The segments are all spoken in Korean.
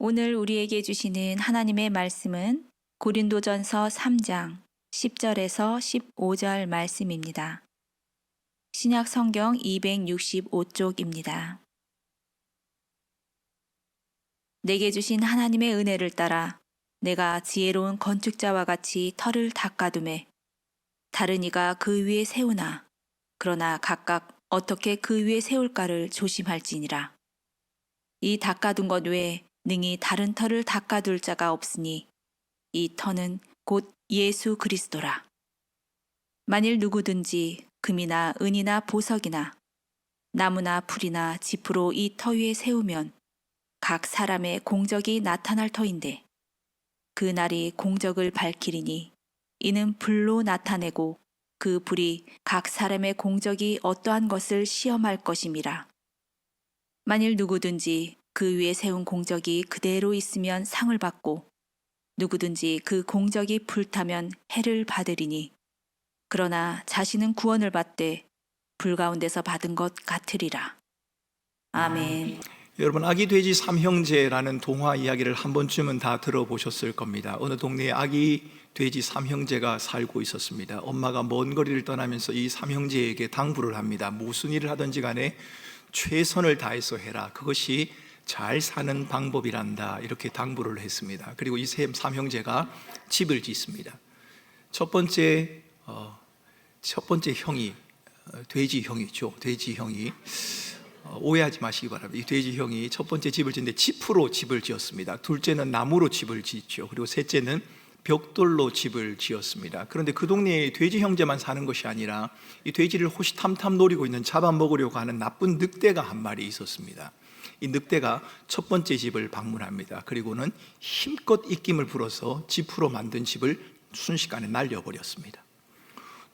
오늘 우리에게 주시는 하나님의 말씀은 고린도전서 3장 10절에서 15절 말씀입니다. 신약 성경 265쪽입니다. 내게 주신 하나님의 은혜를 따라 내가 지혜로운 건축자와 같이 터를 닦아두매 다른 이가 그 위에 세우나 그러나 각각 어떻게 그 위에 세울까를 조심할지니라. 이 닦아둔 것 외에 능히 다른 터를 닦아둘 자가 없으니 이 터는 곧 예수 그리스도라. 만일 누구든지 금이나 은이나 보석이나 나무나 풀이나 짚으로 이 터 위에 세우면 각 사람의 공적이 나타날 터인데 그 날이 공적을 밝히리니 이는 불로 나타내고 그 불이 각 사람의 공적이 어떠한 것을 시험할 것임이라. 만일 누구든지 그 위에 세운 공적이 그대로 있으면 상을 받고 누구든지 그 공적이 불타면 해를 받으리니 그러나 자신은 구원을 받되 불 가운데서 받은 것 같으리라. 아멘. 여러분, 아기 돼지 삼형제라는 동화 이야기를 한 번쯤은 다 들어보셨을 겁니다. 어느 동네에 아기 돼지 삼형제가 살고 있었습니다. 엄마가 먼 거리를 떠나면서 이 삼형제에게 당부를 합니다. 무슨 일을 하든지 간에 최선을 다해서 해라. 그것이 잘 사는 방법이란다. 이렇게 당부를 했습니다. 그리고 이 삼형제가 집을 짓습니다. 첫 번째 형이 돼지 형이죠. 돼지 형이 오해하지 마시기 바랍니다. 이 돼지 형이 첫 번째 집을 짓는데 짚으로 집을 지었습니다. 둘째는 나무로 집을 짓죠. 그리고 셋째는 벽돌로 집을 지었습니다. 그런데 그 동네에 돼지 형제만 사는 것이 아니라 이 돼지를 호시탐탐 노리고 있는, 잡아먹으려고 하는 나쁜 늑대가 한 마리 있었습니다. 이 늑대가 첫 번째 집을 방문합니다. 그리고는 힘껏 입김을 불어서 짚으로 만든 집을 순식간에 날려버렸습니다.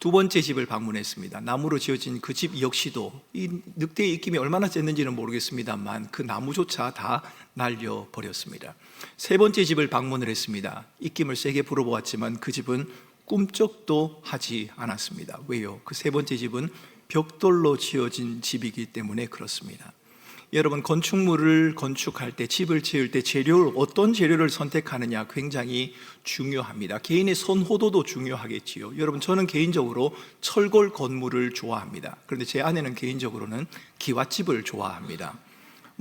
두 번째 집을 방문했습니다. 나무로 지어진 그 집 역시도 이 늑대의 입김이 얼마나 셌는지는 모르겠습니다만 그 나무조차 다 날려버렸습니다. 세 번째 집을 방문을 했습니다. 입김을 세게 불어보았지만 그 집은 꿈쩍도 하지 않았습니다. 왜요? 그 세 번째 집은 벽돌로 지어진 집이기 때문에 그렇습니다. 여러분, 건축물을 건축할 때, 집을 지을 때 어떤 재료를 선택하느냐 굉장히 중요합니다. 개인의 선호도도 중요하겠지요. 여러분, 저는 개인적으로 철골 건물을 좋아합니다. 그런데 제 아내는 개인적으로는 기와집을 좋아합니다.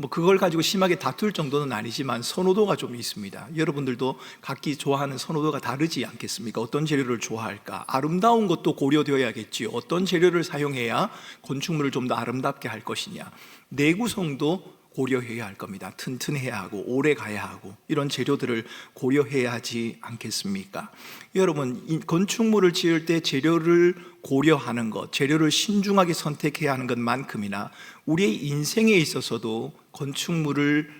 그걸 가지고 심하게 다툴 정도는 아니지만 선호도가 좀 있습니다. 여러분들도 각기 좋아하는 선호도가 다르지 않겠습니까? 어떤 재료를 좋아할까? 아름다운 것도 고려되어야겠지요. 어떤 재료를 사용해야 건축물을 좀 더 아름답게 할 것이냐? 내구성도 고려해야 할 겁니다. 튼튼해야 하고 오래 가야 하고 이런 재료들을 고려해야 하지 않겠습니까? 여러분, 이 건축물을 지을 때 재료를 고려하는 것, 재료를 신중하게 선택해야 하는 것만큼이나 우리의 인생에 있어서도 건축물을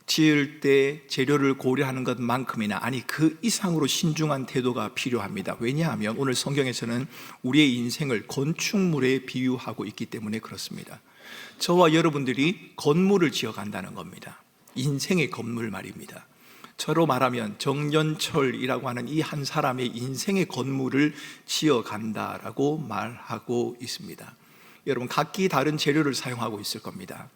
지을 때 재료를 고려하는 것만큼이나, 아니 그 이상으로 신중한 태도가 필요합니다. 왜냐하면 오늘 성경에서는 우리의 인생을 건축물에 비유하고 있기 때문에 그렇습니다. 저와 여러분들이 건물을 지어간다는 겁니다. 인생의 건물 말입니다. 저로 말하면 정년철이라고 하는 이 한 사람의 인생의 건물을 지어간다라고 말하고 있습니다. 여러분, 각기 다른 재료를 사용하고 있을 겁니다.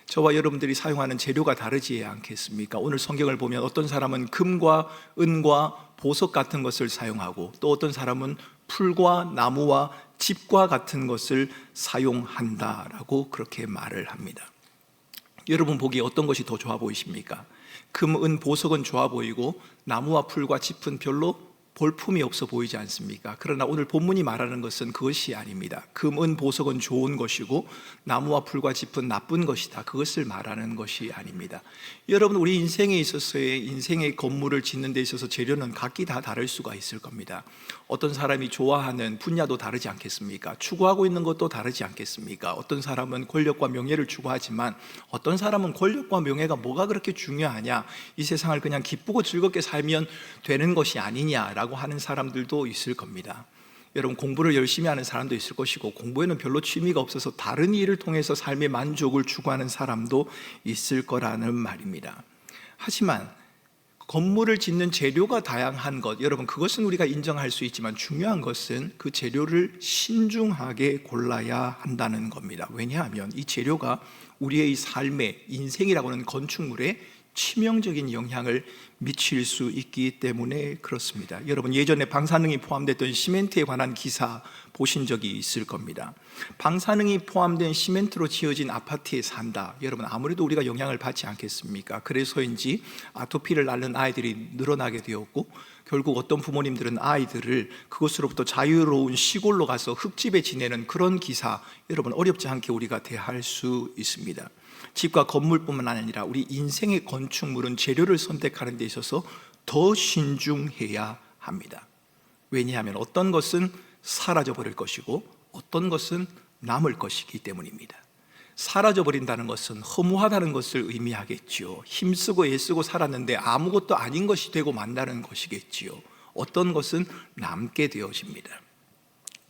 저와 여러분들이 사용하는 재료가 다르지 않겠습니까? 오늘 성경을 보면 어떤 사람은 금과 은과 보석 같은 것을 사용하고 또 어떤 사람은 풀과 나무와 집과 같은 것을 사용한다라고 그렇게 말을 합니다. 여러분 보기에 어떤 것이 더 좋아 보이십니까? 금, 은, 보석은 좋아 보이고 나무와 풀과 짚은 별로 볼품이 없어 보이지 않습니까? 그러나 오늘 본문이 말하는 것은 그것이 아닙니다. 금, 은, 보석은 좋은 것이고 나무와 풀과 짚은 나쁜 것이다, 그것을 말하는 것이 아닙니다. 여러분, 우리 인생에 있어서의 인생의 건물을 짓는 데 있어서 재료는 각기 다 다를 수가 있을 겁니다. 어떤 사람이 좋아하는 분야도 다르지 않겠습니까? 추구하고 있는 것도 다르지 않겠습니까? 어떤 사람은 권력과 명예를 추구하지만 어떤 사람은 권력과 명예가 뭐가 그렇게 중요하냐, 이 세상을 그냥 기쁘고 즐겁게 살면 되는 것이 아니냐라고 하는 사람들도 있을 겁니다. 여러분, 공부를 열심히 하는 사람도 있을 것이고 공부에는 별로 취미가 없어서 다른 일을 통해서 삶의 만족을 추구하는 사람도 있을 거라는 말입니다. 하지만 건물을 짓는 재료가 다양한 것, 여러분 그것은 우리가 인정할 수 있지만 중요한 것은 그 재료를 신중하게 골라야 한다는 겁니다. 왜냐하면 이 재료가 우리의 이 삶의, 인생이라고 하는 건축물에 치명적인 영향을 미칠 수 있기 때문에 그렇습니다. 여러분, 예전에 방사능이 포함됐던 시멘트에 관한 기사 보신 적이 있을 겁니다. 방사능이 포함된 시멘트로 지어진 아파트에 산다. 여러분, 아무래도 우리가 영향을 받지 않겠습니까? 그래서인지 아토피를 앓는 아이들이 늘어나게 되었고, 결국 어떤 부모님들은 아이들을 그것으로부터 자유로운 시골로 가서 흙집에 지내는 그런 기사, 여러분 어렵지 않게 우리가 대할 수 있습니다. 집과 건물뿐만 아니라 우리 인생의 건축물은 재료를 선택하는 데 있어서 더 신중해야 합니다. 왜냐하면 어떤 것은 사라져버릴 것이고 어떤 것은 남을 것이기 때문입니다. 사라져버린다는 것은 허무하다는 것을 의미하겠지요. 힘쓰고 애쓰고 살았는데 아무것도 아닌 것이 되고 만다는 것이겠지요. 어떤 것은 남게 되어집니다.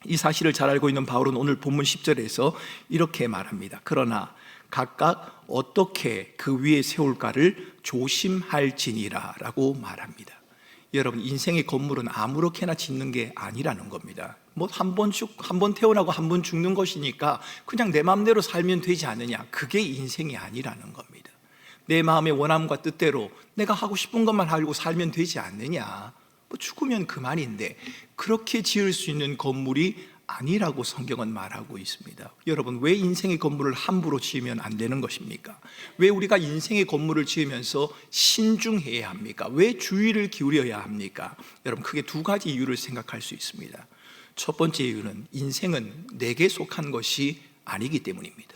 이 사실을 잘 알고 있는 바울은 오늘 본문 10절에서 이렇게 말합니다. 그러나 각각 어떻게 그 위에 세울까를 조심할지니라 라고 말합니다. 여러분, 인생의 건물은 아무렇게나 짓는 게 아니라는 겁니다. 뭐 한 번 태어나고 한 번 죽는 것이니까 그냥 내 마음대로 살면 되지 않느냐, 그게 인생이 아니라는 겁니다. 내 마음의 원함과 뜻대로 내가 하고 싶은 것만 하고 살면 되지 않느냐, 뭐 죽으면 그만인데 그렇게 지을 수 있는 건물이 아니라고 성경은 말하고 있습니다. 여러분, 왜 인생의 건물을 함부로 지으면 안 되는 것입니까? 왜 우리가 인생의 건물을 지으면서 신중해야 합니까? 왜 주의를 기울여야 합니까? 여러분, 크게 두 가지 이유를 생각할 수 있습니다. 첫 번째 이유는 인생은 내게 속한 것이 아니기 때문입니다.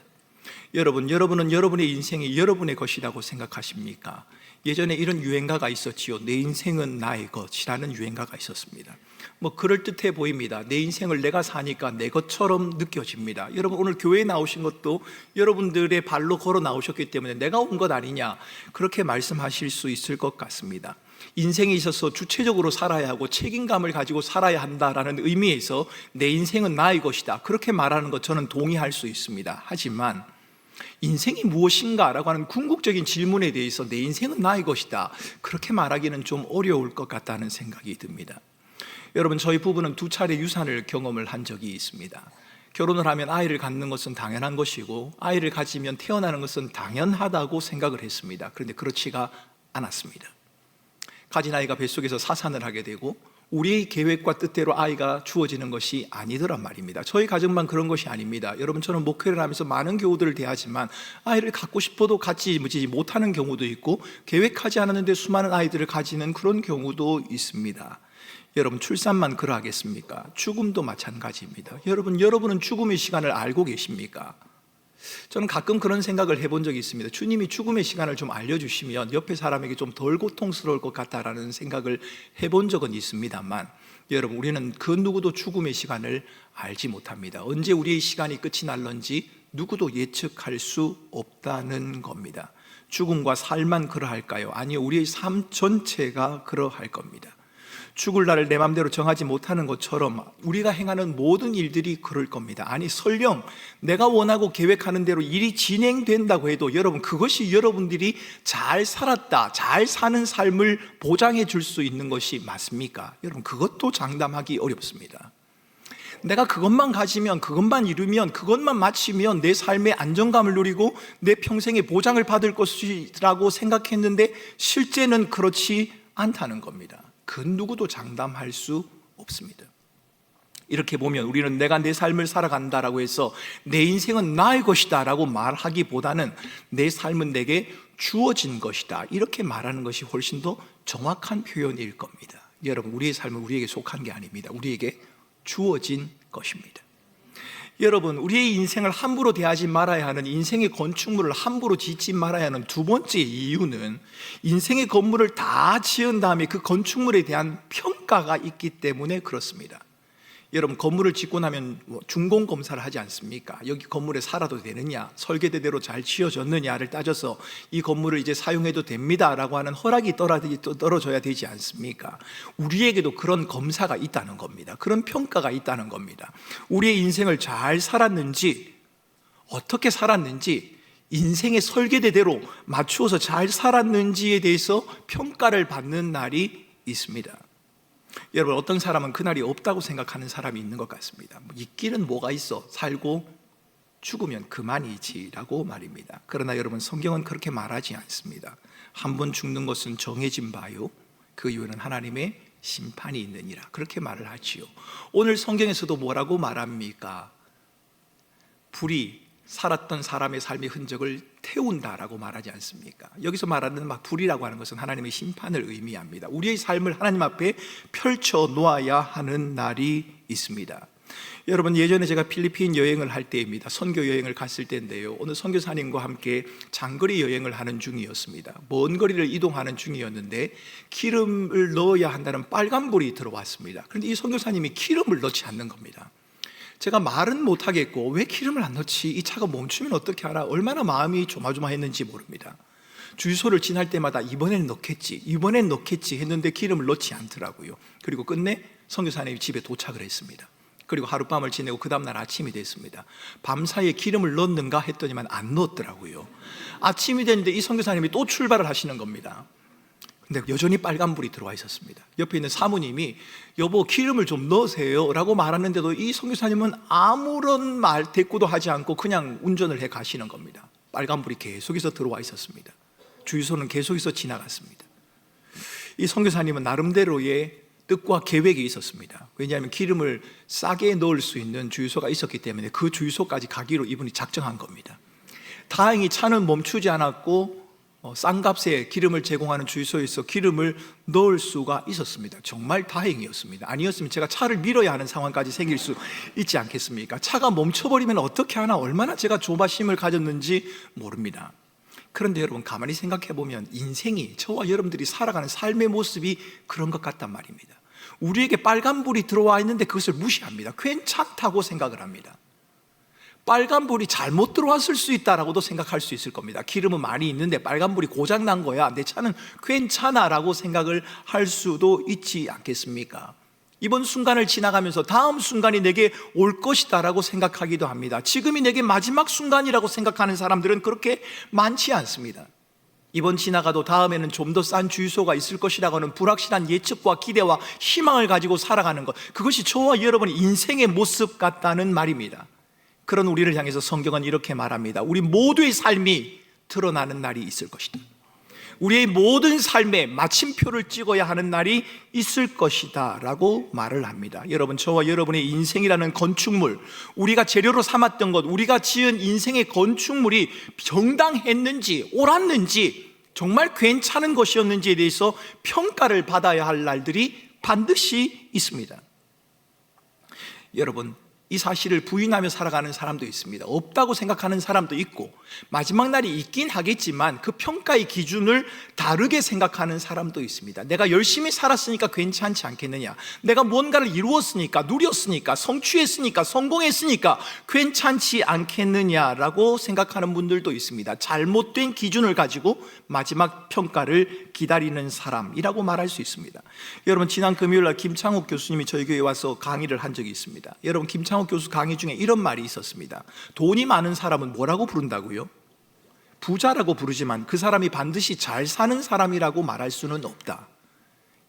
여러분은 여러분의 인생이 여러분의 것이라고 생각하십니까? 예전에 이런 유행가가 있었지요. 내 인생은 나의 것이라는 유행가가 있었습니다. 뭐 그럴듯해 보입니다. 내 인생을 내가 사니까 내 것처럼 느껴집니다. 여러분, 오늘 교회에 나오신 것도 여러분들의 발로 걸어 나오셨기 때문에 내가 온 것 아니냐, 그렇게 말씀하실 수 있을 것 같습니다. 인생에 있어서 주체적으로 살아야 하고 책임감을 가지고 살아야 한다라는 의미에서 내 인생은 나의 것이다, 그렇게 말하는 것 저는 동의할 수 있습니다. 하지만 인생이 무엇인가 라고 하는 궁극적인 질문에 대해서 내 인생은 나의 것이다, 그렇게 말하기는 좀 어려울 것 같다는 생각이 듭니다. 여러분, 저희 부부는 2차례 유산을 경험을 한 적이 있습니다. 결혼을 하면 아이를 갖는 것은 당연한 것이고 아이를 가지면 태어나는 것은 당연하다고 생각을 했습니다. 그런데 그렇지가 않았습니다. 가진 아이가 뱃속에서 사산을 하게 되고 우리의 계획과 뜻대로 아이가 주어지는 것이 아니더란 말입니다. 저희 가정만 그런 것이 아닙니다. 여러분, 저는 목회를 하면서 많은 교우들을 대하지만 아이를 갖고 싶어도 갖지 못하는 경우도 있고 계획하지 않았는데 수많은 아이들을 가지는 그런 경우도 있습니다. 여러분, 출산만 그러하겠습니까? 죽음도 마찬가지입니다. 여러분은 죽음의 시간을 알고 계십니까? 저는 가끔 그런 생각을 해본 적이 있습니다. 주님이 죽음의 시간을 좀 알려주시면 옆에 사람에게 좀 덜 고통스러울 것 같다라는 생각을 해본 적은 있습니다만, 여러분, 우리는 그 누구도 죽음의 시간을 알지 못합니다. 언제 우리의 시간이 끝이 날런지 누구도 예측할 수 없다는 겁니다. 죽음과 살만 그러할까요? 아니요, 우리의 삶 전체가 그러할 겁니다. 죽을 날을 내 마음대로 정하지 못하는 것처럼 우리가 행하는 모든 일들이 그럴 겁니다. 아니, 설령 내가 원하고 계획하는 대로 일이 진행된다고 해도 여러분, 그것이 여러분들이 잘 살았다, 잘 사는 삶을 보장해 줄 수 있는 것이 맞습니까? 여러분, 그것도 장담하기 어렵습니다. 내가 그것만 가지면, 그것만 이루면, 그것만 마치면 내 삶의 안정감을 누리고 내 평생의 보장을 받을 것이라고 생각했는데 실제는 그렇지 않다는 겁니다. 그 누구도 장담할 수 없습니다. 이렇게 보면 우리는 내가 내 삶을 살아간다라고 해서 내 인생은 나의 것이다 라고 말하기보다는 내 삶은 내게 주어진 것이다, 이렇게 말하는 것이 훨씬 더 정확한 표현일 겁니다. 여러분, 우리의 삶은 우리에게 속한 게 아닙니다. 우리에게 주어진 것입니다. 여러분, 우리의 인생을 함부로 대하지 말아야 하는, 인생의 건축물을 함부로 짓지 말아야 하는 두 번째 이유는 인생의 건물을 다 지은 다음에 그 건축물에 대한 평가가 있기 때문에 그렇습니다. 여러분, 건물을 짓고 나면 준공 검사를 하지 않습니까? 여기 건물에 살아도 되느냐, 설계대로 잘 지어졌느냐를 따져서 이 건물을 이제 사용해도 됩니다라고 하는 허락이 떨어져야 되지 않습니까? 우리에게도 그런 검사가 있다는 겁니다. 그런 평가가 있다는 겁니다. 우리의 인생을 잘 살았는지, 어떻게 살았는지, 인생의 설계대로 맞추어서 잘 살았는지에 대해서 평가를 받는 날이 있습니다. 여러분, 어떤 사람은 그날이 없다고 생각하는 사람이 있는 것 같습니다. 있기는 뭐가 있어, 살고 죽으면 그만이지 라고 말입니다. 그러나 여러분, 성경은 그렇게 말하지 않습니다. 한 번 죽는 것은 정해진 바요, 그 이후에는 하나님의 심판이 있느니라, 그렇게 말을 하지요. 오늘 성경에서도 뭐라고 말합니까? 불이 살았던 사람의 삶의 흔적을 태운다라고 말하지 않습니까? 여기서 말하는 불이라고 하는 것은 하나님의 심판을 의미합니다. 우리의 삶을 하나님 앞에 펼쳐 놓아야 하는 날이 있습니다. 여러분, 예전에 제가 필리핀 여행을 할 때입니다. 선교 여행을 갔을 때인데요, 어느 선교사님과 함께 장거리 여행을 하는 중이었습니다. 먼 거리를 이동하는 중이었는데 기름을 넣어야 한다는 빨간불이 들어왔습니다. 그런데 이 선교사님이 기름을 넣지 않는 겁니다. 제가 말은 못하겠고, 왜 기름을 안 넣지? 이 차가 멈추면 어떻게 하나? 얼마나 마음이 조마조마했는지 모릅니다. 주유소를 지날 때마다 이번엔 넣겠지 했는데 기름을 넣지 않더라고요. 그리고 끝내 선교사님이 집에 도착을 했습니다. 그리고 하룻밤을 지내고 그 다음날 아침이 됐습니다. 밤사이에 기름을 넣는가 했더니만 안 넣었더라고요. 아침이 됐는데 이 선교사님이 또 출발을 하시는 겁니다. 근데 여전히 빨간불이 들어와 있었습니다. 옆에 있는 사모님이 여보 기름을 좀 넣으세요 라고 말하는데도 이 선교사님은 아무런 말 대꾸도 하지 않고 그냥 운전을 해 가시는 겁니다. 빨간불이 계속해서 들어와 있었습니다. 주유소는 계속해서 지나갔습니다. 이 선교사님은 나름대로의 뜻과 계획이 있었습니다. 왜냐하면 기름을 싸게 넣을 수 있는 주유소가 있었기 때문에 그 주유소까지 가기로 이분이 작정한 겁니다. 다행히 차는 멈추지 않았고 싼 값에 기름을 제공하는 주유소에서 기름을 넣을 수가 있었습니다. 정말 다행이었습니다. 아니었으면 제가 차를 밀어야 하는 상황까지 생길 수 있지 않겠습니까? 차가 멈춰버리면 어떻게 하나, 얼마나 제가 조바심을 가졌는지 모릅니다. 그런데 여러분, 가만히 생각해 보면 인생이, 저와 여러분들이 살아가는 삶의 모습이 그런 것 같단 말입니다. 우리에게 빨간불이 들어와 있는데 그것을 무시합니다. 괜찮다고 생각을 합니다. 빨간불이 잘못 들어왔을 수 있다라고도 생각할 수 있을 겁니다. 기름은 많이 있는데 빨간불이 고장난 거야, 내 차는 괜찮아 라고 생각을 할 수도 있지 않겠습니까? 이번 순간을 지나가면서 다음 순간이 내게 올 것이다 라고 생각하기도 합니다. 지금이 내게 마지막 순간이라고 생각하는 사람들은 그렇게 많지 않습니다. 이번 지나가도 다음에는 좀 더 싼 주유소가 있을 것이라고 하는 불확실한 예측과 기대와 희망을 가지고 살아가는 것, 그것이 저와 여러분의 인생의 모습 같다는 말입니다. 그런 우리를 향해서 성경은 이렇게 말합니다. 우리 모두의 삶이 드러나는 날이 있을 것이다. 우리의 모든 삶에 마침표를 찍어야 하는 날이 있을 것이다 라고 말을 합니다. 여러분, 저와 여러분의 인생이라는 건축물, 우리가 재료로 삼았던 것, 우리가 지은 인생의 건축물이 정당했는지 옳았는지, 정말 괜찮은 것이었는지에 대해서 평가를 받아야 할 날들이 반드시 있습니다. 여러분, 이 사실을 부인하며 살아가는 사람도 있습니다. 없다고 생각하는 사람도 있고, 마지막 날이 있긴 하겠지만 그 평가의 기준을 다르게 생각하는 사람도 있습니다. 내가 열심히 살았으니까 괜찮지 않겠느냐, 내가 뭔가를 이루었으니까, 누렸으니까, 성취했으니까, 성공했으니까 괜찮지 않겠느냐라고 생각하는 분들도 있습니다. 잘못된 기준을 가지고 마지막 평가를 기다리는 사람이라고 말할 수 있습니다. 여러분, 지난 금요일날 김창욱 교수님이 저희 교회에 와서 강의를 한 적이 있습니다. 여러분, 김창욱 교수 강의 중에 이런 말이 있었습니다. 돈이 많은 사람은 뭐라고 부른다고요? 부자라고 부르지만 그 사람이 반드시 잘 사는 사람이라고 말할 수는 없다.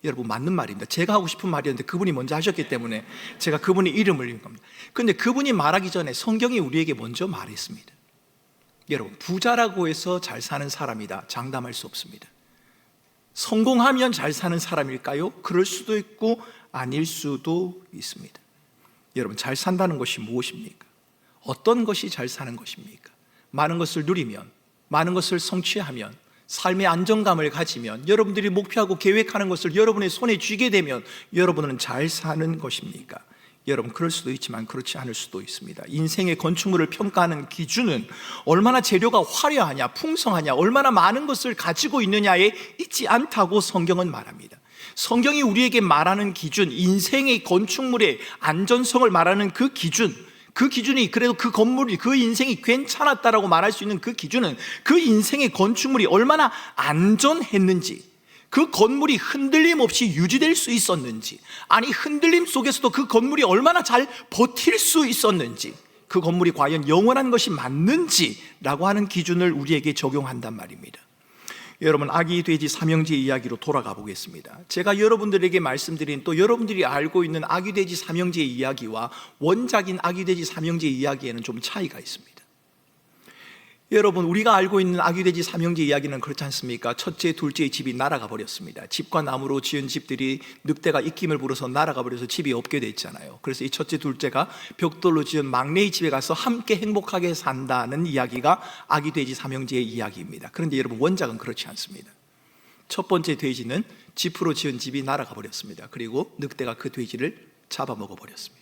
여러분, 맞는 말입니다. 제가 하고 싶은 말이었는데 그분이 먼저 하셨기 때문에 제가 그분의 이름을 읽은 겁니다. 그런데 그분이 말하기 전에 성경이 우리에게 먼저 말했습니다. 여러분, 부자라고 해서 잘 사는 사람이다, 장담할 수 없습니다. 성공하면 잘 사는 사람일까요? 그럴 수도 있고 아닐 수도 있습니다. 여러분, 잘 산다는 것이 무엇입니까? 어떤 것이 잘 사는 것입니까? 많은 것을 누리면, 많은 것을 성취하면, 삶의 안정감을 가지면, 여러분들이 목표하고 계획하는 것을 여러분의 손에 쥐게 되면 여러분은 잘 사는 것입니까? 여러분, 그럴 수도 있지만 그렇지 않을 수도 있습니다. 인생의 건축물을 평가하는 기준은 얼마나 재료가 화려하냐, 풍성하냐, 얼마나 많은 것을 가지고 있느냐에 있지 않다고 성경은 말합니다. 성경이 우리에게 말하는 기준, 인생의 건축물의 안전성을 말하는 그 기준이, 그래도 그 건물이, 그 인생이 괜찮았다라고 말할 수 있는 그 기준은 그 인생의 건축물이 얼마나 안전했는지, 그 건물이 흔들림 없이 유지될 수 있었는지, 아니 흔들림 속에서도 그 건물이 얼마나 잘 버틸 수 있었는지, 그 건물이 과연 영원한 것이 맞는지라고 하는 기준을 우리에게 적용한단 말입니다. 여러분, 아기 돼지 삼형제 이야기로 돌아가 보겠습니다. 제가 여러분들에게 말씀드린, 또 여러분들이 알고 있는 아기 돼지 삼형제 이야기와 원작인 아기 돼지 삼형제 이야기에는 좀 차이가 있습니다. 여러분, 우리가 알고 있는 아기돼지 삼형제 이야기는 그렇지 않습니까? 첫째, 둘째의 집이 날아가 버렸습니다. 집과 나무로 지은 집들이 늑대가 입김을 불어서 날아가 버려서 집이 없게 됐잖아요. 그래서 이 첫째, 둘째가 벽돌로 지은 막내의 집에 가서 함께 행복하게 산다는 이야기가 아기돼지 삼형제의 이야기입니다. 그런데 여러분, 원작은 그렇지 않습니다. 첫 번째 돼지는 지프로 지은 집이 날아가 버렸습니다. 그리고 늑대가 그 돼지를 잡아먹어 버렸습니다.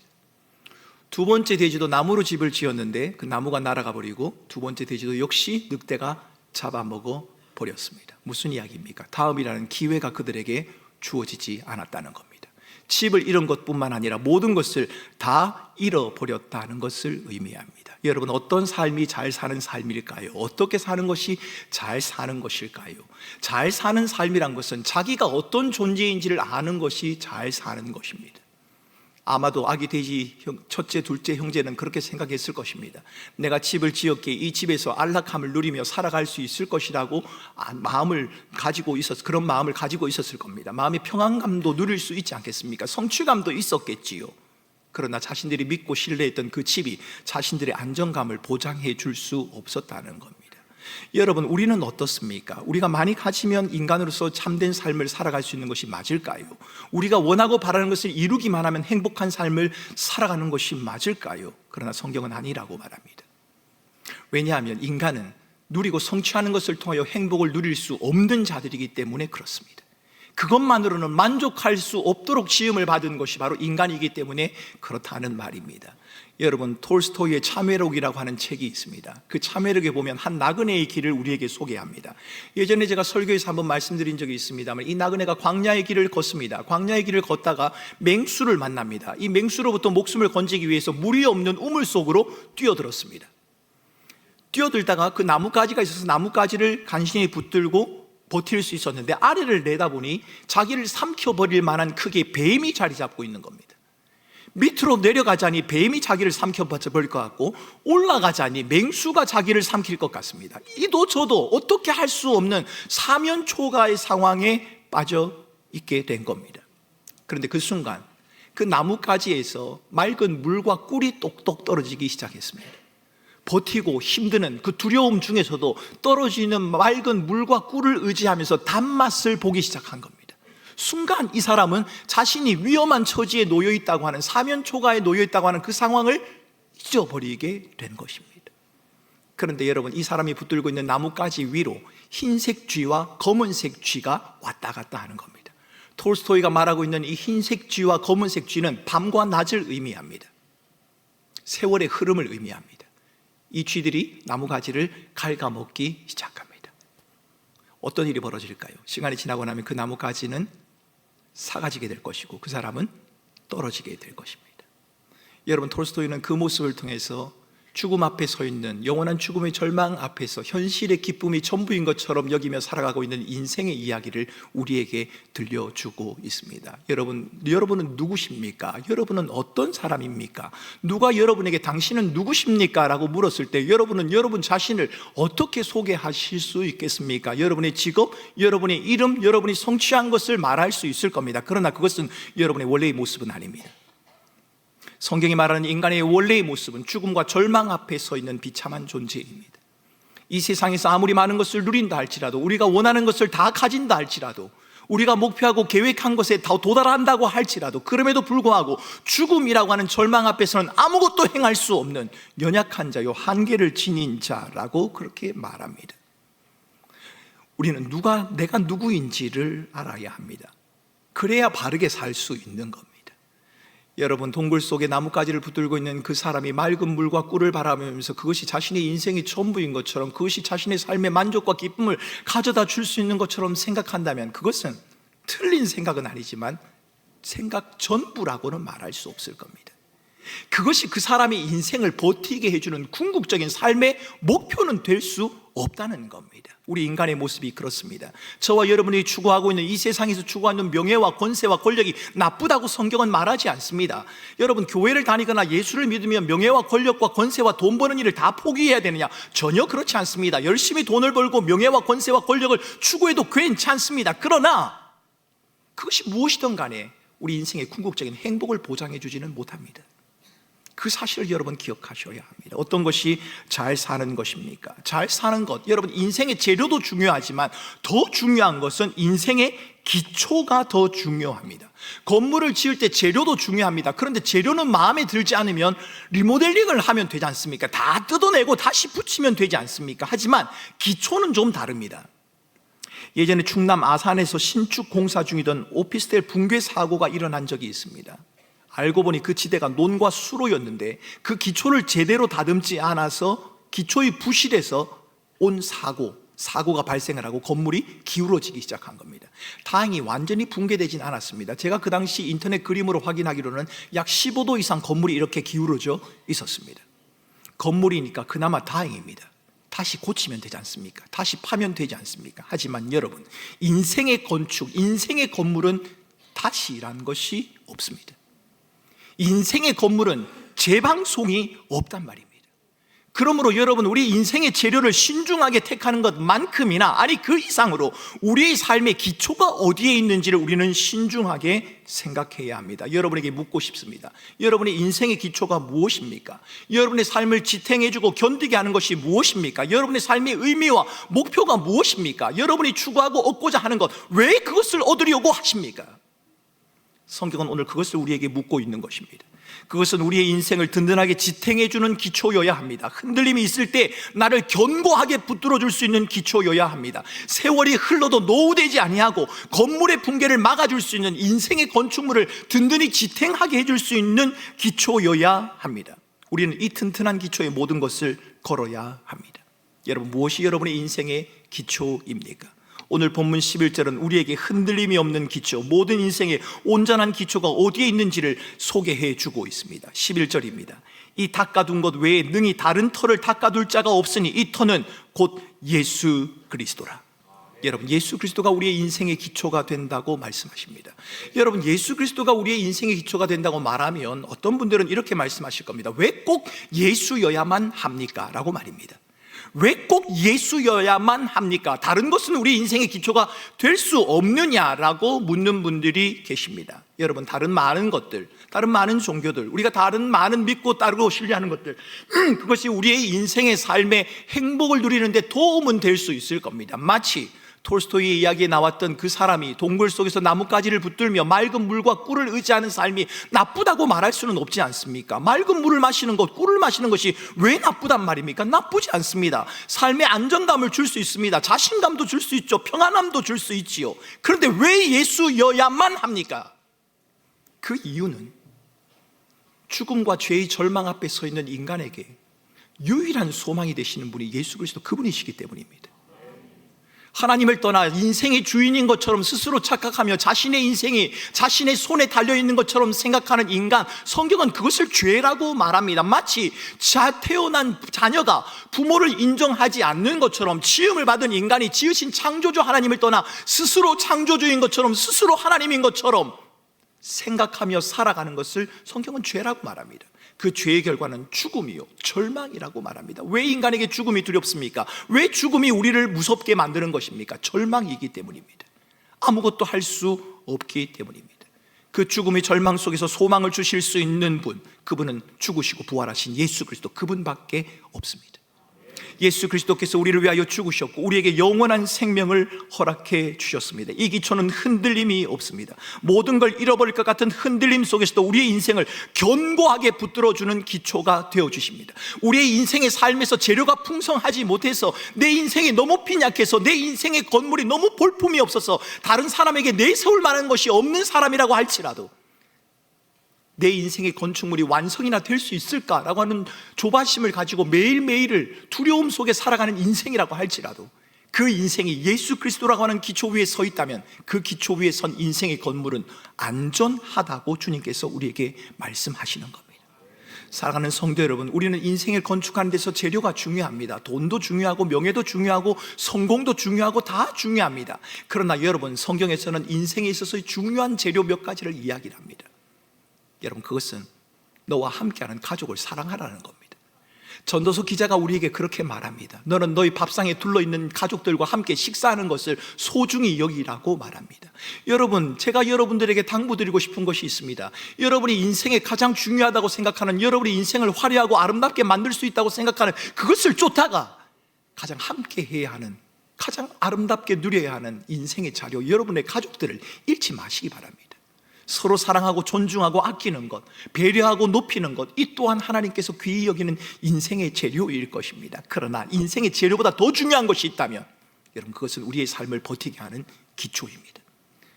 두 번째 돼지도 나무로 집을 지었는데 그 나무가 날아가 버리고 두 번째 돼지도 역시 늑대가 잡아먹어 버렸습니다. 무슨 이야기입니까? 다음이라는 기회가 그들에게 주어지지 않았다는 겁니다. 집을 잃은 것뿐만 아니라 모든 것을 다 잃어버렸다는 것을 의미합니다. 여러분, 어떤 삶이 잘 사는 삶일까요? 어떻게 사는 것이 잘 사는 것일까요? 잘 사는 삶이란 것은 자기가 어떤 존재인지를 아는 것이 잘 사는 것입니다. 아마도 아기 돼지 첫째, 둘째 형제는 그렇게 생각했을 것입니다. 내가 집을 지었기에 이 집에서 안락함을 누리며 살아갈 수 있을 것이라고 마음을 가지고 그런 마음을 가지고 있었을 겁니다. 마음의 평안감도 누릴 수 있지 않겠습니까? 성취감도 있었겠지요. 그러나 자신들이 믿고 신뢰했던 그 집이 자신들의 안정감을 보장해 줄 수 없었다는 겁니다. 여러분, 우리는 어떻습니까? 우리가 많이 가지면 인간으로서 참된 삶을 살아갈 수 있는 것이 맞을까요? 우리가 원하고 바라는 것을 이루기만 하면 행복한 삶을 살아가는 것이 맞을까요? 그러나 성경은 아니라고 말합니다. 왜냐하면 인간은 누리고 성취하는 것을 통하여 행복을 누릴 수 없는 자들이기 때문에 그렇습니다. 그것만으로는 만족할 수 없도록 지음을 받은 것이 바로 인간이기 때문에 그렇다는 말입니다. 여러분, 톨스토이의 참회록이라고 하는 책이 있습니다. 그 참회록에 보면 한 나그네의 길을 우리에게 소개합니다. 예전에 제가 설교에서 한번 말씀드린 적이 있습니다만, 이 나그네가 광야의 길을 걷습니다. 광야의 길을 걷다가 맹수를 만납니다. 이 맹수로부터 목숨을 건지기 위해서 물이 없는 우물 속으로 뛰어들었습니다. 뛰어들다가 그 나뭇가지가 있어서 나뭇가지를 간신히 붙들고 버틸 수 있었는데, 아래를 내다보니 자기를 삼켜버릴 만한 크기의 뱀이 자리 잡고 있는 겁니다. 밑으로 내려가자니 뱀이 자기를 삼켜버릴 것 같고, 올라가자니 맹수가 자기를 삼킬 것 같습니다. 이도 저도 어떻게 할 수 없는 사면초가의 상황에 빠져 있게 된 겁니다. 그런데 그 순간 그 나뭇가지에서 맑은 물과 꿀이 똑똑 떨어지기 시작했습니다. 버티고 힘드는 그 두려움 중에서도 떨어지는 맑은 물과 꿀을 의지하면서 단맛을 보기 시작한 겁니다. 순간 이 사람은 자신이 위험한 처지에 놓여 있다고 하는, 사면초가에 놓여 있다고 하는 그 상황을 잊어버리게 된 것입니다. 그런데 여러분, 이 사람이 붙들고 있는 나뭇가지 위로 흰색 쥐와 검은색 쥐가 왔다 갔다 하는 겁니다. 톨스토이가 말하고 있는 이 흰색 쥐와 검은색 쥐는 밤과 낮을 의미합니다. 세월의 흐름을 의미합니다. 이 쥐들이 나무가지를 갉아먹기 시작합니다. 어떤 일이 벌어질까요? 시간이 지나고 나면 그 나무가지는 사가지게 될 것이고 그 사람은 떨어지게 될 것입니다. 여러분, 톨스토이는 그 모습을 통해서 죽음 앞에 서 있는, 영원한 죽음의 절망 앞에서 현실의 기쁨이 전부인 것처럼 여기며 살아가고 있는 인생의 이야기를 우리에게 들려주고 있습니다. 여러분은 누구십니까? 여러분은 어떤 사람입니까? 누가 여러분에게 당신은 누구십니까? 라고 물었을 때 여러분은 여러분 자신을 어떻게 소개하실 수 있겠습니까? 여러분의 직업, 여러분의 이름, 여러분이 성취한 것을 말할 수 있을 겁니다. 그러나 그것은 여러분의 원래의 모습은 아닙니다. 성경이 말하는 인간의 원래의 모습은 죽음과 절망 앞에 서 있는 비참한 존재입니다. 이 세상에서 아무리 많은 것을 누린다 할지라도, 우리가 원하는 것을 다 가진다 할지라도, 우리가 목표하고 계획한 것에 다 도달한다고 할지라도, 그럼에도 불구하고 죽음이라고 하는 절망 앞에서는 아무것도 행할 수 없는 연약한 자요, 한계를 지닌 자라고 그렇게 말합니다. 우리는 내가 누구인지를 알아야 합니다. 그래야 바르게 살 수 있는 겁니다. 여러분, 동굴 속에 나뭇가지를 붙들고 있는 그 사람이 맑은 물과 꿀을 바라보면서 그것이 자신의 인생의 전부인 것처럼, 그것이 자신의 삶의 만족과 기쁨을 가져다 줄 수 있는 것처럼 생각한다면 그것은 틀린 생각은 아니지만 생각 전부라고는 말할 수 없을 겁니다. 그것이 그 사람의 인생을 버티게 해주는 궁극적인 삶의 목표는 될 수 없다는 겁니다. 우리 인간의 모습이 그렇습니다. 저와 여러분이 추구하고 있는, 이 세상에서 추구하는 명예와 권세와 권력이 나쁘다고 성경은 말하지 않습니다. 여러분, 교회를 다니거나 예수를 믿으면 명예와 권력과 권세와 돈 버는 일을 다 포기해야 되느냐? 전혀 그렇지 않습니다. 열심히 돈을 벌고 명예와 권세와 권력을 추구해도 괜찮습니다. 그러나 그것이 무엇이든 간에 우리 인생의 궁극적인 행복을 보장해 주지는 못합니다. 그 사실을 여러분 기억하셔야 합니다. 어떤 것이 잘 사는 것입니까? 잘 사는 것, 여러분 인생의 재료도 중요하지만 더 중요한 것은 인생의 기초가 더 중요합니다. 건물을 지을 때 재료도 중요합니다. 그런데 재료는 마음에 들지 않으면 리모델링을 하면 되지 않습니까? 다 뜯어내고 다시 붙이면 되지 않습니까? 하지만 기초는 좀 다릅니다. 예전에 충남 아산에서 신축 공사 중이던 오피스텔 붕괴 사고가 일어난 적이 있습니다. 알고 보니 그 지대가 논과 수로였는데 그 기초를 제대로 다듬지 않아서 기초의 부실에서 온 사고가 발생을 하고 건물이 기울어지기 시작한 겁니다. 다행히 완전히 붕괴되진 않았습니다. 제가 그 당시 인터넷 그림으로 확인하기로는 약 15도 이상 건물이 이렇게 기울어져 있었습니다. 건물이니까 그나마 다행입니다. 다시 고치면 되지 않습니까? 다시 파면 되지 않습니까? 하지만 여러분, 인생의 건축, 인생의 건물은 다시라는 것이 없습니다. 인생의 건물은 재방송이 없단 말입니다. 그러므로 여러분, 우리 인생의 재료를 신중하게 택하는 것만큼이나 아니 그 이상으로 우리의 삶의 기초가 어디에 있는지를 우리는 신중하게 생각해야 합니다. 여러분에게 묻고 싶습니다. 여러분의 인생의 기초가 무엇입니까? 여러분의 삶을 지탱해주고 견디게 하는 것이 무엇입니까? 여러분의 삶의 의미와 목표가 무엇입니까? 여러분이 추구하고 얻고자 하는 것, 왜 그것을 얻으려고 하십니까? 성경은 오늘 그것을 우리에게 묻고 있는 것입니다. 그것은 우리의 인생을 든든하게 지탱해주는 기초여야 합니다. 흔들림이 있을 때 나를 견고하게 붙들어줄 수 있는 기초여야 합니다. 세월이 흘러도 노후되지 아니하고 건물의 붕괴를 막아줄 수 있는 인생의 건축물을 든든히 지탱하게 해줄 수 있는 기초여야 합니다. 우리는 이 튼튼한 기초에 모든 것을 걸어야 합니다. 여러분, 무엇이 여러분의 인생의 기초입니까? 오늘 본문 11절은 우리에게 흔들림이 없는 기초, 모든 인생의 온전한 기초가 어디에 있는지를 소개해 주고 있습니다. 11절입니다. 이 닦아둔 것 외에 능히 다른 터를 닦아둘 자가 없으니 이 터는 곧 예수 그리스도라. 여러분, 예수 그리스도가 우리의 인생의 기초가 된다고 말씀하십니다. 여러분, 예수 그리스도가 우리의 인생의 기초가 된다고 말하면 어떤 분들은 이렇게 말씀하실 겁니다. 왜 꼭 예수여야만 합니까? 라고 말입니다. 왜 꼭 예수여야만 합니까? 다른 것은 우리 인생의 기초가 될 수 없느냐라고 묻는 분들이 계십니다. 여러분, 다른 많은 것들, 다른 많은 종교들, 우리가 다른 많은 믿고 따르고 신뢰하는 것들, 그것이 우리의 인생의 삶의 행복을 누리는데 도움은 될 수 있을 겁니다. 마치 톨스토이의 이야기에 나왔던 그 사람이 동굴 속에서 나뭇가지를 붙들며 맑은 물과 꿀을 의지하는 삶이 나쁘다고 말할 수는 없지 않습니까? 맑은 물을 마시는 것, 꿀을 마시는 것이 왜 나쁘단 말입니까? 나쁘지 않습니다. 삶의 안정감을 줄 수 있습니다. 자신감도 줄 수 있죠. 평안함도 줄 수 있지요. 그런데 왜 예수여야만 합니까? 그 이유는 죽음과 죄의 절망 앞에 서 있는 인간에게 유일한 소망이 되시는 분이 예수 그리스도 그분이시기 때문입니다. 하나님을 떠나 인생의 주인인 것처럼 스스로 착각하며 자신의 인생이 자신의 손에 달려있는 것처럼 생각하는 인간, 성경은 그것을 죄라고 말합니다. 마치 태어난 자녀가 부모를 인정하지 않는 것처럼, 지음을 받은 인간이 지으신 창조주 하나님을 떠나 스스로 창조주인 것처럼, 스스로 하나님인 것처럼 생각하며 살아가는 것을 성경은 죄라고 말합니다. 그 죄의 결과는 죽음이요, 절망이라고 말합니다. 왜 인간에게 죽음이 두렵습니까? 왜 죽음이 우리를 무섭게 만드는 것입니까? 절망이기 때문입니다. 아무것도 할 수 없기 때문입니다. 그 죽음의 절망 속에서 소망을 주실 수 있는 분, 그분은 죽으시고 부활하신 예수 그리스도, 그분밖에 없습니다. 예수 그리스도께서 우리를 위하여 죽으셨고 우리에게 영원한 생명을 허락해 주셨습니다. 이 기초는 흔들림이 없습니다. 모든 걸 잃어버릴 것 같은 흔들림 속에서도 우리의 인생을 견고하게 붙들어주는 기초가 되어주십니다. 우리의 인생의 삶에서 재료가 풍성하지 못해서, 내 인생이 너무 빈약해서, 내 인생의 건물이 너무 볼품이 없어서 다른 사람에게 내세울 만한 것이 없는 사람이라고 할지라도 내 인생의 건축물이 완성이나 될 수 있을까라고 하는 조바심을 가지고 매일매일을 두려움 속에 살아가는 인생이라고 할지라도 그 인생이 예수 그리스도라고 하는 기초 위에 서 있다면 그 기초 위에 선 인생의 건물은 안전하다고 주님께서 우리에게 말씀하시는 겁니다. 사랑하는 성도 여러분, 우리는 인생을 건축하는 데서 재료가 중요합니다. 돈도 중요하고 명예도 중요하고 성공도 중요하고 다 중요합니다. 그러나 여러분, 성경에서는 인생에 있어서 중요한 재료 몇 가지를 이야기를 합니다. 여러분, 그것은 너와 함께하는 가족을 사랑하라는 겁니다. 전도서 기자가 우리에게 그렇게 말합니다. 너는 너희 밥상에 둘러있는 가족들과 함께 식사하는 것을 소중히 여기라고 말합니다. 여러분, 제가 여러분들에게 당부드리고 싶은 것이 있습니다. 여러분이 인생에 가장 중요하다고 생각하는, 여러분이 인생을 화려하고 아름답게 만들 수 있다고 생각하는 그것을 쫓다가 가장 함께 해야 하는, 가장 아름답게 누려야 하는 인생의 자료, 여러분의 가족들을 잃지 마시기 바랍니다. 서로 사랑하고 존중하고 아끼는 것, 배려하고 높이는 것, 이 또한 하나님께서 귀히 여기는 인생의 재료일 것입니다. 그러나 인생의 재료보다 더 중요한 것이 있다면 여러분, 그것은 우리의 삶을 버티게 하는 기초입니다.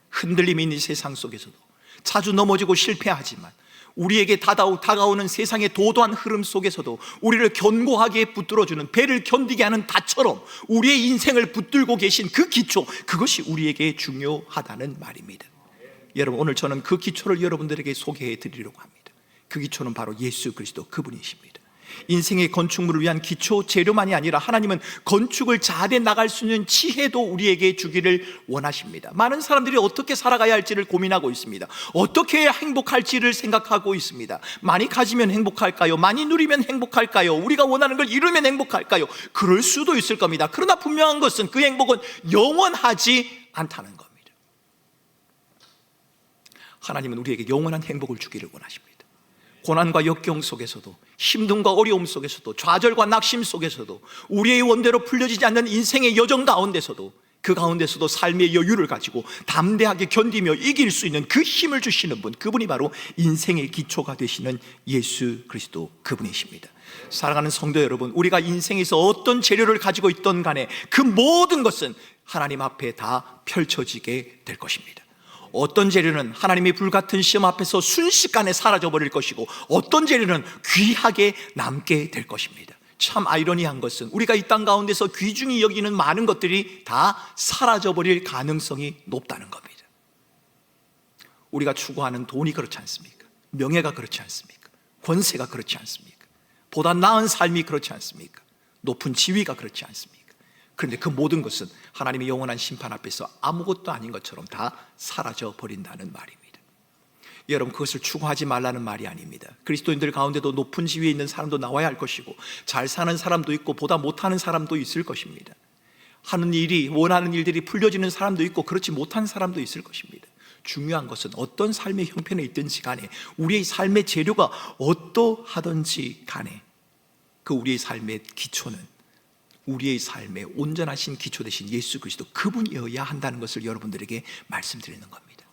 흔들림이 있는 세상 속에서도 자주 넘어지고 실패하지만 우리에게 다가오는 세상의 도도한 흐름 속에서도 우리를 견고하게 붙들어주는, 배를 견디게 하는 닷처럼 우리의 인생을 붙들고 계신 그 기초, 그것이 우리에게 중요하다는 말입니다. 여러분, 오늘 저는 그 기초를 여러분들에게 소개해 드리려고 합니다. 그 기초는 바로 예수 그리스도, 그분이십니다. 인생의 건축물을 위한 기초 재료만이 아니라 하나님은 건축을 잘해 나갈 수 있는 지혜도 우리에게 주기를 원하십니다. 많은 사람들이 어떻게 살아가야 할지를 고민하고 있습니다. 어떻게 해야 행복할지를 생각하고 있습니다. 많이 가지면 행복할까요? 많이 누리면 행복할까요? 우리가 원하는 걸 이루면 행복할까요? 그럴 수도 있을 겁니다. 그러나 분명한 것은 그 행복은 영원하지 않다는 겁니다. 하나님은 우리에게 영원한 행복을 주기를 원하십니다. 고난과 역경 속에서도, 힘듦과 어려움 속에서도, 좌절과 낙심 속에서도, 우리의 원대로 풀려지지 않는 인생의 여정 가운데서도, 그 가운데서도 삶의 여유를 가지고 담대하게 견디며 이길 수 있는 그 힘을 주시는 분, 그분이 바로 인생의 기초가 되시는 예수 그리스도, 그분이십니다. 사랑하는 성도 여러분, 우리가 인생에서 어떤 재료를 가지고 있던 간에 그 모든 것은 하나님 앞에 다 펼쳐지게 될 것입니다. 어떤 재료는 하나님의 불같은 시험 앞에서 순식간에 사라져버릴 것이고, 어떤 재료는 귀하게 남게 될 것입니다. 참 아이러니한 것은 우리가 이 땅 가운데서 귀중히 여기는 많은 것들이 다 사라져버릴 가능성이 높다는 겁니다. 우리가 추구하는 돈이 그렇지 않습니까? 명예가 그렇지 않습니까? 권세가 그렇지 않습니까? 보다 나은 삶이 그렇지 않습니까? 높은 지위가 그렇지 않습니까? 그런데 그 모든 것은 하나님의 영원한 심판 앞에서 아무것도 아닌 것처럼 다 사라져 버린다는 말입니다. 여러분, 그것을 추구하지 말라는 말이 아닙니다. 그리스도인들 가운데도 높은 지위에 있는 사람도 나와야 할 것이고, 잘 사는 사람도 있고 보다 못하는 사람도 있을 것입니다. 하는 일이, 원하는 일들이 풀려지는 사람도 있고 그렇지 못한 사람도 있을 것입니다. 중요한 것은 어떤 삶의 형편에 있든지 간에, 우리의 삶의 재료가 어떠하든지 간에, 그 우리의 삶의 기초는 우리의 삶의 온전하신 기초 되신 예수 그리스도, 그분이어야 한다는 것을 여러분들에게 말씀드리는 겁니다.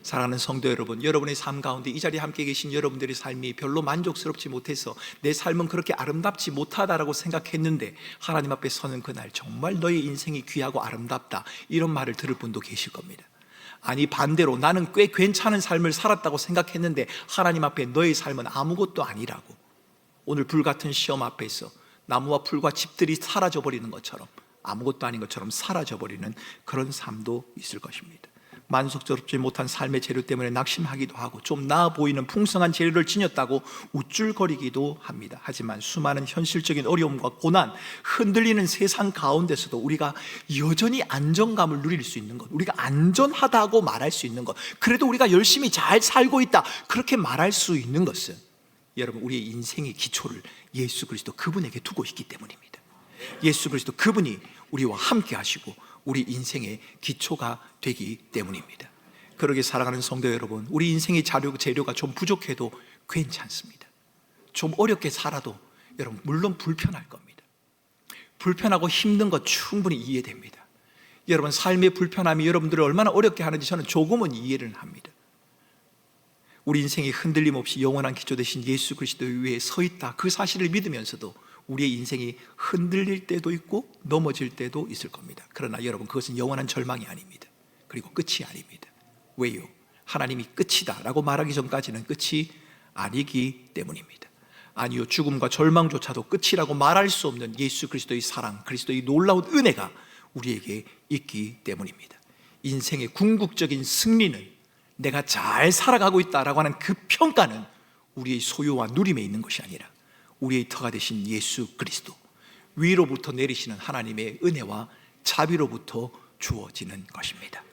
사랑하는 성도 여러분, 여러분의 삶 가운데 이 자리에 함께 계신 여러분들의 삶이 별로 만족스럽지 못해서 내 삶은 그렇게 아름답지 못하다라고 생각했는데, 하나님 앞에 서는 그날 정말 너의 인생이 귀하고 아름답다, 이런 말을 들을 분도 계실 겁니다. 아니, 반대로 나는 꽤 괜찮은 삶을 살았다고 생각했는데 하나님 앞에 너의 삶은 아무것도 아니라고, 오늘 불같은 시험 앞에서 나무와 풀과 집들이 사라져버리는 것처럼, 아무것도 아닌 것처럼 사라져버리는 그런 삶도 있을 것입니다. 만족스럽지 못한 삶의 재료 때문에 낙심하기도 하고, 좀 나아 보이는 풍성한 재료를 지녔다고 우쭐거리기도 합니다. 하지만 수많은 현실적인 어려움과 고난, 흔들리는 세상 가운데서도 우리가 여전히 안정감을 누릴 수 있는 것, 우리가 안전하다고 말할 수 있는 것, 그래도 우리가 열심히 잘 살고 있다, 그렇게 말할 수 있는 것은 여러분, 우리의 인생의 기초를 예수 그리스도, 그분에게 두고 있기 때문입니다. 예수 그리스도, 그분이 우리와 함께 하시고 우리 인생의 기초가 되기 때문입니다. 그러게 사랑하는 성도 여러분, 우리 인생의 재료가 좀 부족해도 괜찮습니다. 좀 어렵게 살아도 여러분, 물론 불편할 겁니다. 불편하고 힘든 것 충분히 이해됩니다. 여러분, 삶의 불편함이 여러분들을 얼마나 어렵게 하는지 저는 조금은 이해를 합니다. 우리 인생이 흔들림 없이 영원한 기초 되신 예수 그리스도 위에 서 있다, 그 사실을 믿으면서도 우리의 인생이 흔들릴 때도 있고 넘어질 때도 있을 겁니다. 그러나 여러분, 그것은 영원한 절망이 아닙니다. 그리고 끝이 아닙니다. 왜요? 하나님이 끝이다 라고 말하기 전까지는 끝이 아니기 때문입니다. 아니요, 죽음과 절망조차도 끝이라고 말할 수 없는 예수 그리스도의 사랑, 그리스도의 놀라운 은혜가 우리에게 있기 때문입니다. 인생의 궁극적인 승리는 내가 잘 살아가고 있다라고 하는 그 평가는 우리의 소유와 누림에 있는 것이 아니라 우리의 터가 되신 예수 그리스도, 위로부터 내리시는 하나님의 은혜와 자비로부터 주어지는 것입니다.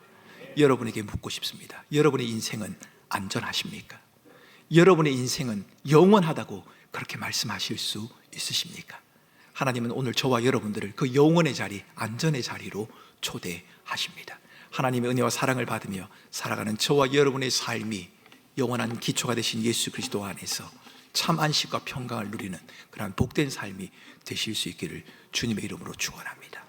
여러분에게 묻고 싶습니다. 여러분의 인생은 안전하십니까? 여러분의 인생은 영원하다고 그렇게 말씀하실 수 있으십니까? 하나님은 오늘 저와 여러분들을 그 영원의 자리, 안전의 자리로 초대하십니다. 하나님의 은혜와 사랑을 받으며 살아가는 저와 여러분의 삶이 영원한 기초가 되신 예수 그리스도 안에서 참 안식과 평강을 누리는 그러한 복된 삶이 되실 수 있기를 주님의 이름으로 축원합니다.